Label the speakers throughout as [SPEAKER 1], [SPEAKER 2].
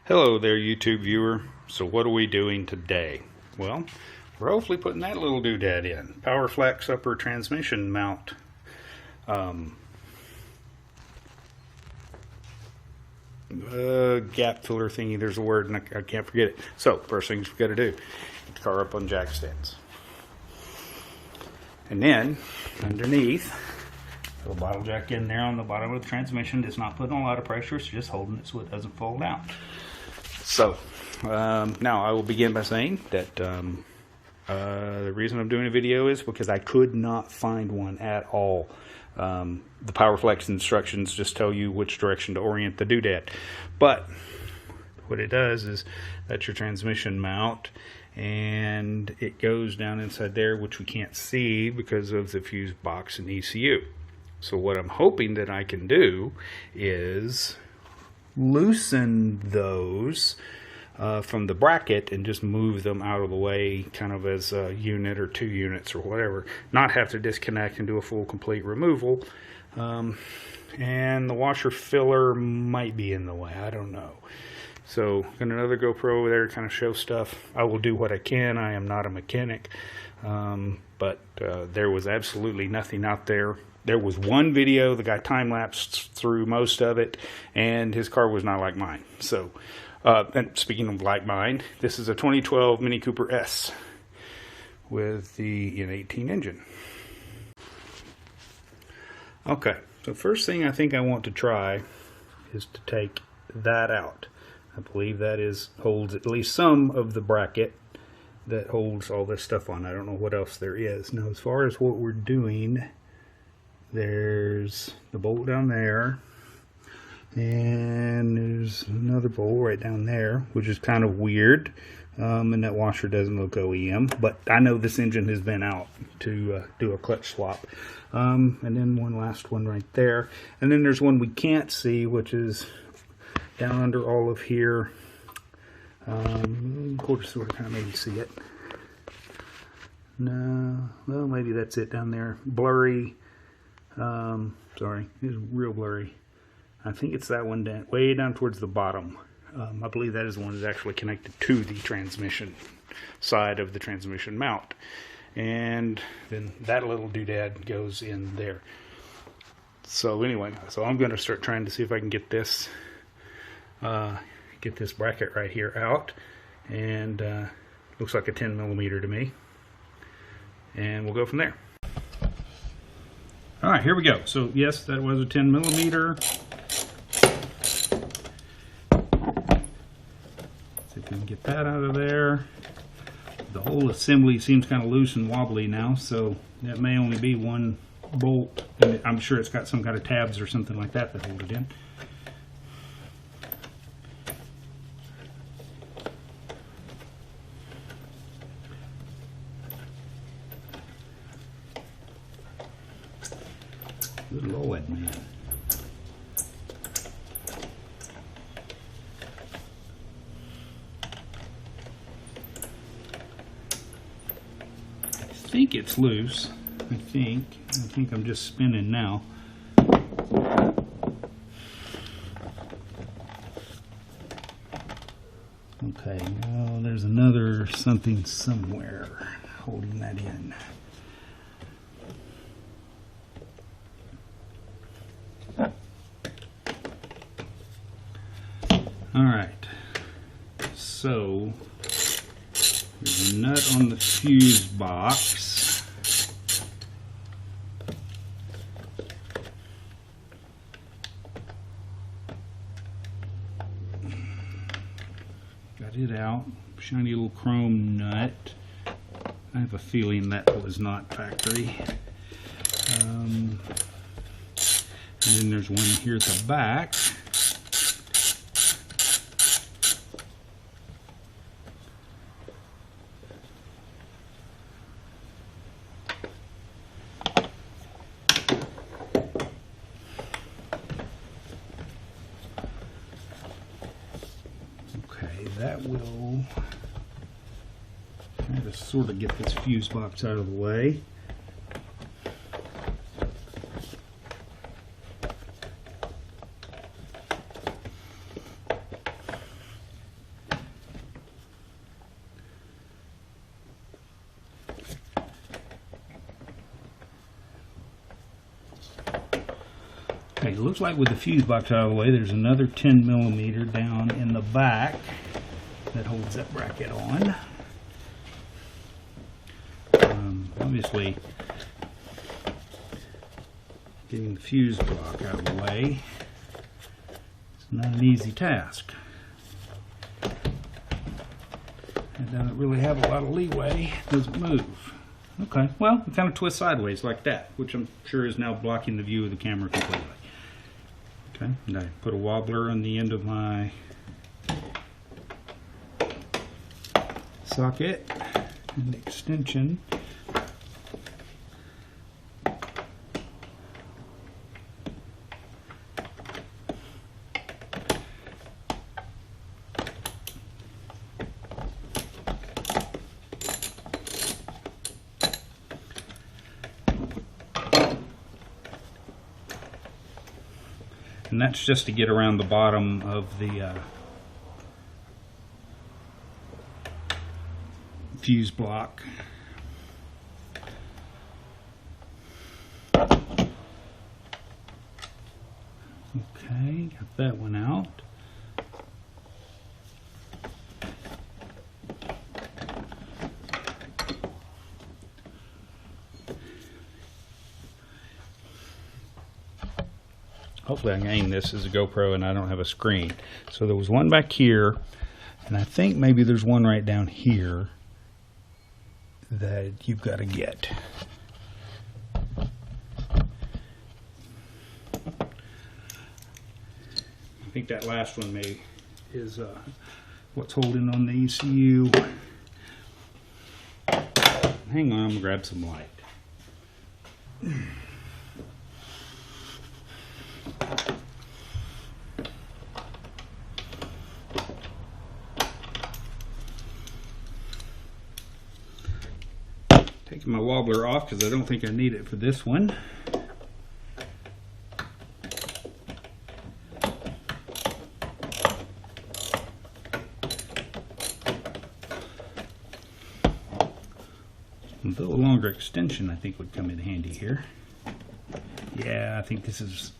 [SPEAKER 1] Hello there, YouTube viewer. So what are we doing today? Well, we're hopefully putting that little doodad in. PowerFlex upper transmission mount. Gap filler thingy, there's a word and I can't forget it. So, first things we got to do, get the car up on jack stands. And then, underneath, little bottle jack in there on the bottom of the transmission. It's not putting a lot of pressure, it's just holding it so it doesn't fall down. So, now I will begin by saying that the reason I'm doing a video is because I could not find one at all. The PowerFlex instructions just tell you which direction to orient the doodad. But what it does is that's your transmission mount, and it goes down inside there, which we can't see because of the fuse box and ECU. So what I'm hoping that I can do is loosen those from the bracket and just move them out of the way, kind of as a unit or 2 units or whatever. Not have to disconnect and do a full complete removal. And the washer filler might be in the way, I don't know. So got another GoPro over there to kind of show stuff. I will do what I can. I am not a mechanic, but there was absolutely nothing out there. There was one video, the guy time-lapsed through most of it, and his car was not like mine. So, and speaking of like mine, this is a 2012 Mini Cooper S with the N18 engine. Okay, so first thing I think I want to try is to take that out. I believe that holds at least some of the bracket that holds all this stuff on. I don't know what else there is. Now, as far as what we're doing, there's the bolt down there, and there's another bolt right down there, which is kind of weird. And that washer doesn't look OEM, but I know this engine has been out to do a clutch swap. And then one last one right there. And then there's one we can't see, which is down under all of here. Quarter sort of kind of maybe see it. No, well, maybe that's it down there. Blurry. Sorry, it's real blurry. I think it's that one down, way down towards the bottom. I believe that is the one that's actually connected to the transmission side of the transmission mount. And then that little doodad goes in there. So anyway, so I'm going to start trying to see if I can get this bracket right here out. And looks like a 10mm to me. And we'll go from there. All right, here we go. So yes, that was a 10mm. See if we can get that out of there. The whole assembly seems kind of loose and wobbly now, so that may only be one bolt. And I'm sure it's got some kind of tabs or something like that that hold it in. Good Lord, man. I think it's loose. I think I'm just spinning now. Okay, now there's another something somewhere holding that in. Alright, so there's a nut on the fuse box. Got it out, shiny little chrome nut. I have a feeling that was not factory. And then there's one here at the back. That will try to sort of get this fuse box out of the way. it looks like with the fuse box out of the way, there's another 10 millimeter down in the back that holds that bracket on. Obviously, getting the fuse block out of the way is not an easy task. It doesn't really have a lot of leeway, it doesn't move. Okay, well, it kind of twists sideways like that, which I'm sure is now blocking the view of the camera completely. Okay, and I put a wobbler on the end of my socket and extension. And that's just to get around the bottom of the fuse block. Okay, got that one out. Hopefully I can aim this as a GoPro and I don't have a screen. So there was one back here, and I think maybe there's one right down here that you've got to get. I think that last one is what's holding on the ECU. Hang on, I'm going to grab some light. Taking my wobbler off because I don't think I need it for this one. Though a longer extension I think would come in handy here. Yeah, I think this is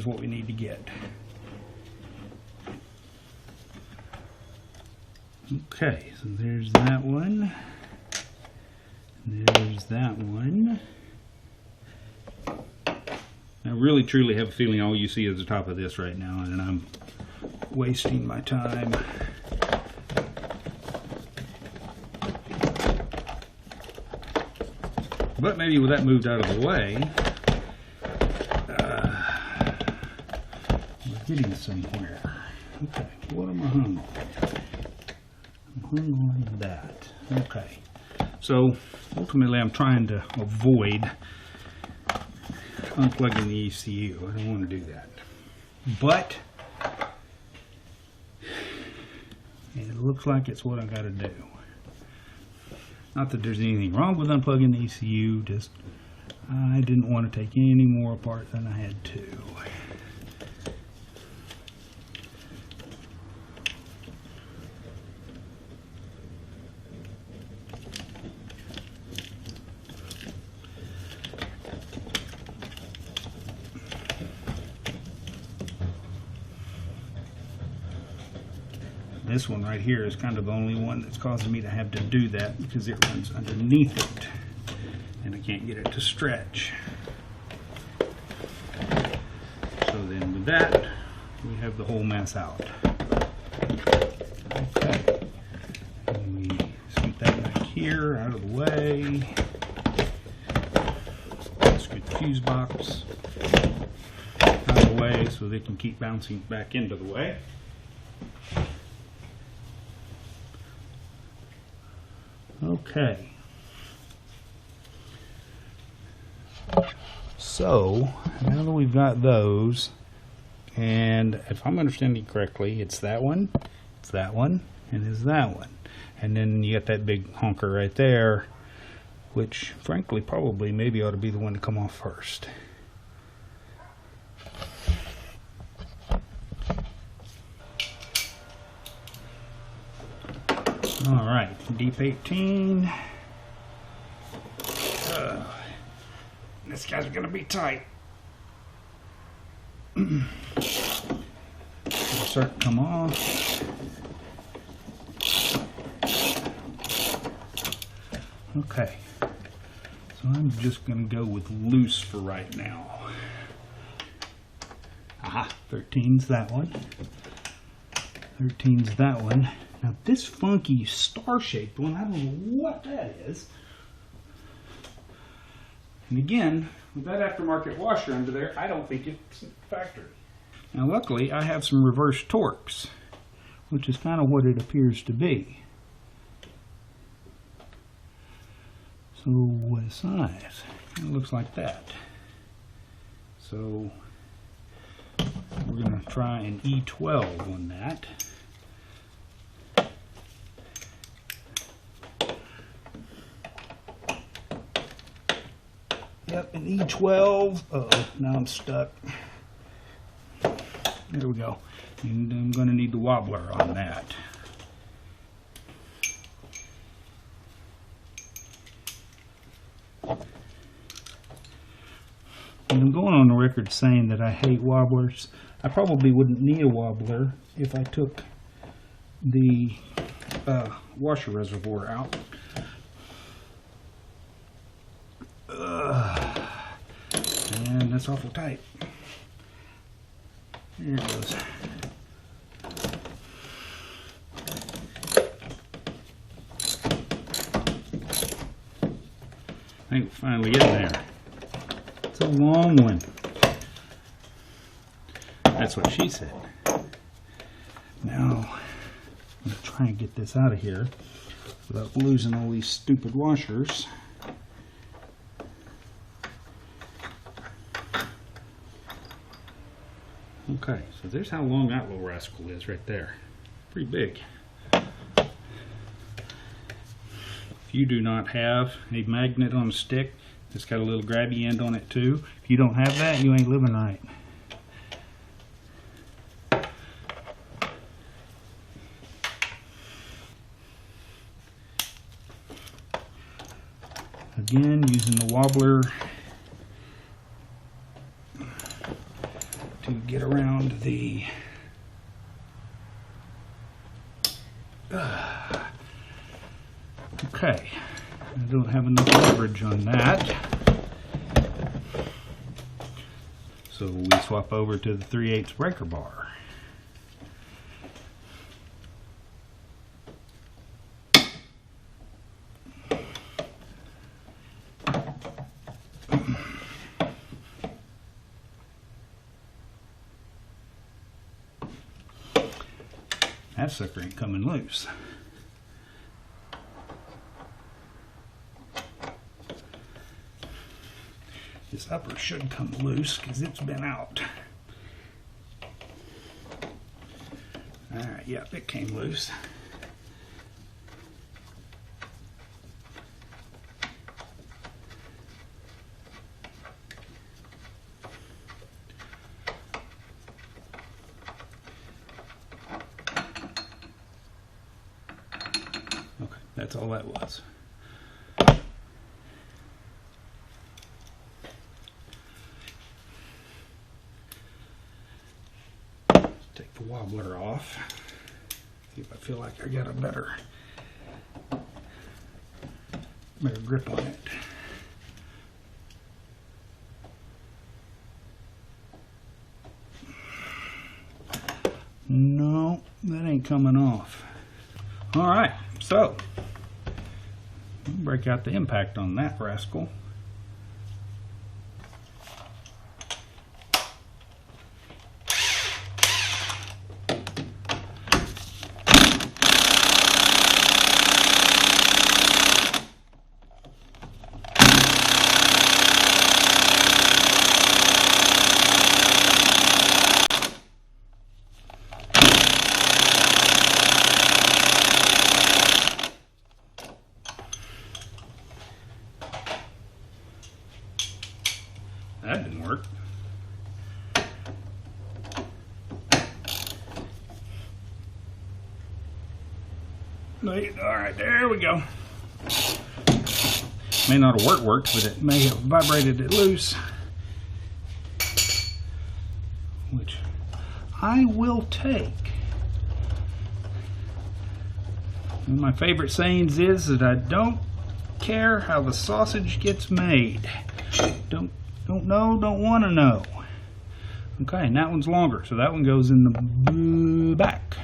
[SPEAKER 1] what we need to get. Okay, so there's that one. There's that one. I really truly have a feeling all you see is the top of this right now, and I'm wasting my time. But maybe with that moved out of the way, we're getting somewhere. Okay, what am I hung on? I'm hung on that. Okay. So ultimately I'm trying to avoid unplugging the ECU. I don't want to do that. But it looks like it's what I got to do. Not that there's anything wrong with unplugging the ECU, just I didn't want to take any more apart than I had to. This one right here is kind of the only one that's causing me to have to do that because it runs underneath it and I can't get it to stretch. So then with that, we have the whole mess out. Okay. And we scoot that back here out of the way. Scoot the fuse box out of the way so they can keep bouncing back into the way. Okay, so now that we've got those, and if I'm understanding correctly, it's that one, and it's that one, and then you got that big honker right there, which frankly probably maybe ought to be the one to come off first. All right, deep 18. This guy's gonna be tight. It'll start to come off. Okay, so I'm just going to go with loose for right now. Aha, 13's that one. 13's that one. Now this funky star-shaped one, I don't know what that is. And again, with that aftermarket washer under there, I don't think it's factory. Now luckily I have some reverse torques, which is kind of what it appears to be. So what size? It looks like that. So we're going to try an E12 on that. Yep, an E12. Uh-oh, now I'm stuck. There we go. And I'm going to need the wobbler on that. And I'm going on the record saying that I hate wobblers. I probably wouldn't need a wobbler if I took the washer reservoir out. And that's awful tight. There it goes. I think we're finally getting there. It's a long one. That's what she said. Now, I'm going to try and get this out of here without losing all these stupid washers. Okay, so there's how long that little rascal is right there. Pretty big. If you do not have a magnet on a stick, it's got a little grabby end on it too. If you don't have that, you ain't living right. Again, using the wobbler to get around the okay, I don't have enough leverage on that, so we swap over to the 3/8 breaker bar. That sucker ain't coming loose. This upper should come loose because it's been out. Alright, yep, it came loose. Okay, that's all that was. Take the wobbler off. See if I feel like I got a better grip on it. No, that ain't coming off. All right, so break out the impact on that rascal. That didn't work. Alright, there we go. May not have worked, but it may have vibrated it loose. I will take. One of my favorite sayings is that I don't care how the sausage gets made. Don't know, don't want to know. Okay, and that one's longer, so that one goes in the back.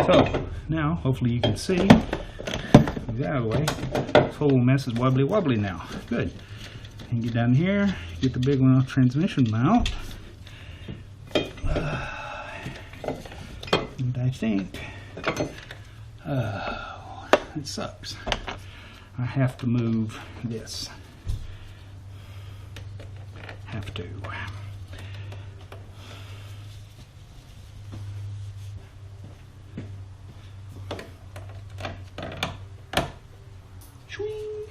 [SPEAKER 1] So now, hopefully you can see. Move that out of the way. This whole mess is wobbly wobbly now. Good. And get down here, get the big one off transmission mount. And I think, it sucks. I have to move this. Have to. Swing.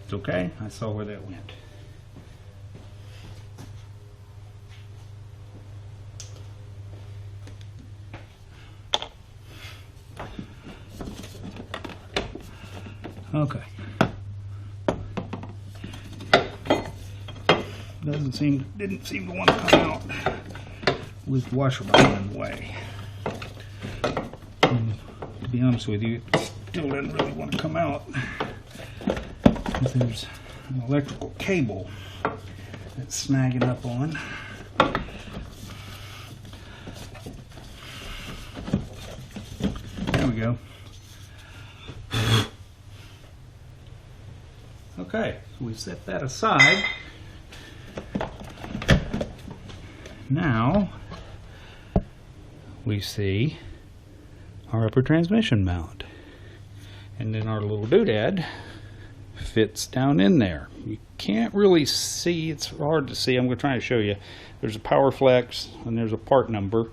[SPEAKER 1] It's okay. I saw where that went. Okay. Didn't seem to want to come out with the washer button in the way. And to be honest with you, it still didn't really want to come out because there's an electrical cable that's snagging up on. There we go. Okay, so we set that aside. Now we see our upper transmission mount, and then our little doodad fits down in there. You can't really see, it's hard to see. I'm going to try to show you. There's a PowerFlex and there's a part number.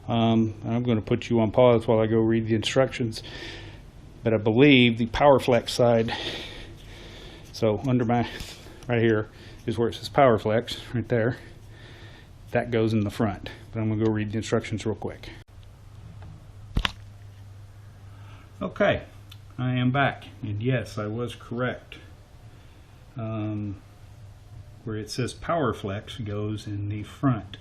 [SPEAKER 1] I'm going to put you on pause while I go read the instructions, but I believe the PowerFlex side, so under my right here is where it says PowerFlex right there. That goes in the front, but I'm going to go read the instructions real quick. Okay, I am back, and yes, I was correct. Where it says PowerFlex goes in the front.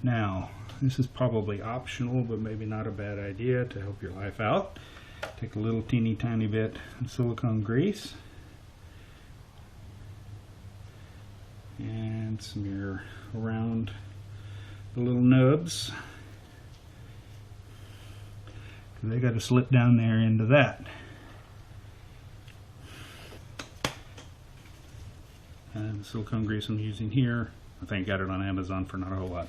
[SPEAKER 1] Now, this is probably optional, but maybe not a bad idea to help your life out. Take a little teeny tiny bit of silicone grease and smear around the little nubs. They got to slip down there into that. And the silicone grease I'm using here, I think I got it on Amazon for not a whole lot.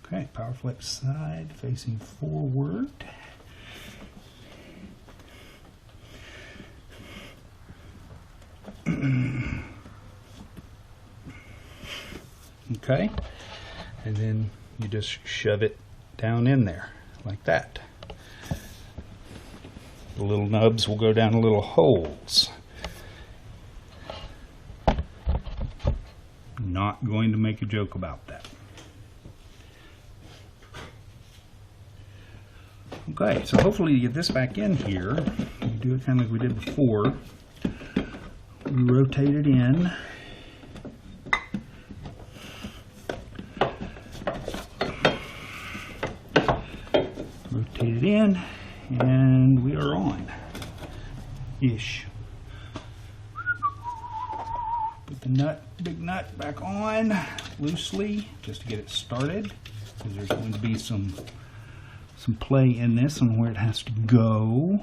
[SPEAKER 1] Okay, PowerFlex side facing forward. Okay, and then you just shove it down in there like that. The little nubs will go down in little holes. Not going to make a joke about that. Okay, so hopefully you get this back in here. We do it kind of like we did before. We rotate it in. Rotate it in, and we are on. Ish. Put the big nut back on loosely just to get it started, because there's going to be some play in this on where it has to go.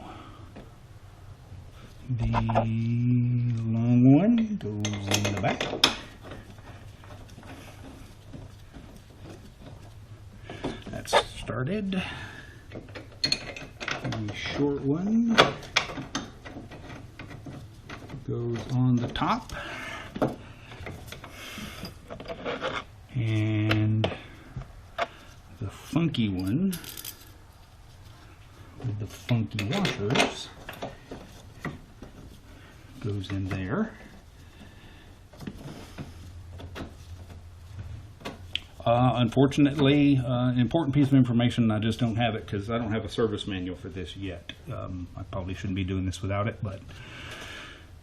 [SPEAKER 1] The long one goes in the back. That's started. The short one goes on the top. And the funky one with the funky washers goes in there. Unfortunately, an important piece of information, I just don't have it because I don't have a service manual for this yet. I probably shouldn't be doing this without it, but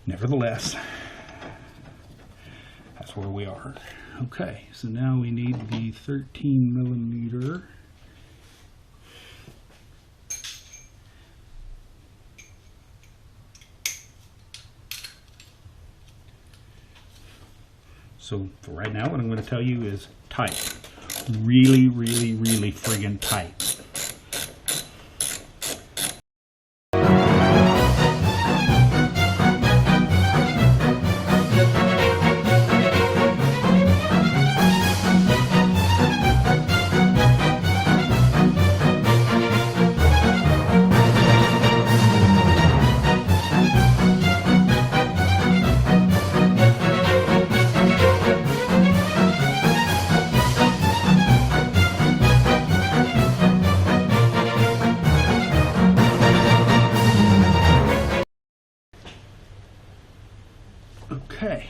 [SPEAKER 1] nevertheless, that's where we are. Okay, so now we need the 13 millimeter. So for right now, what I'm going to tell you is tight. Really, really, really friggin' tight. Okay,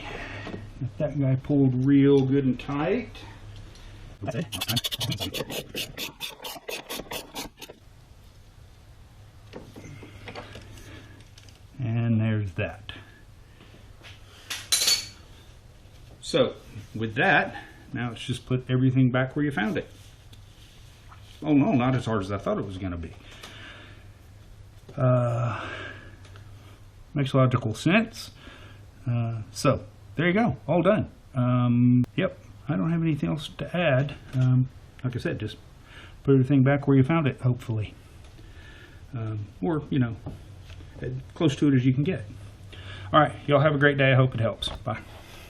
[SPEAKER 1] if that guy pulled real good and tight. And there's that. So, with that, now let's just put everything back where you found it. Oh no, not as hard as I thought it was going to be. Makes logical sense. So there you go, all done. Yep, I don't have anything else to add. Like I said, just put everything back where you found it, hopefully. Or, you know, as close to it as you can get. All right, y'all have a great day. I hope it helps. Bye.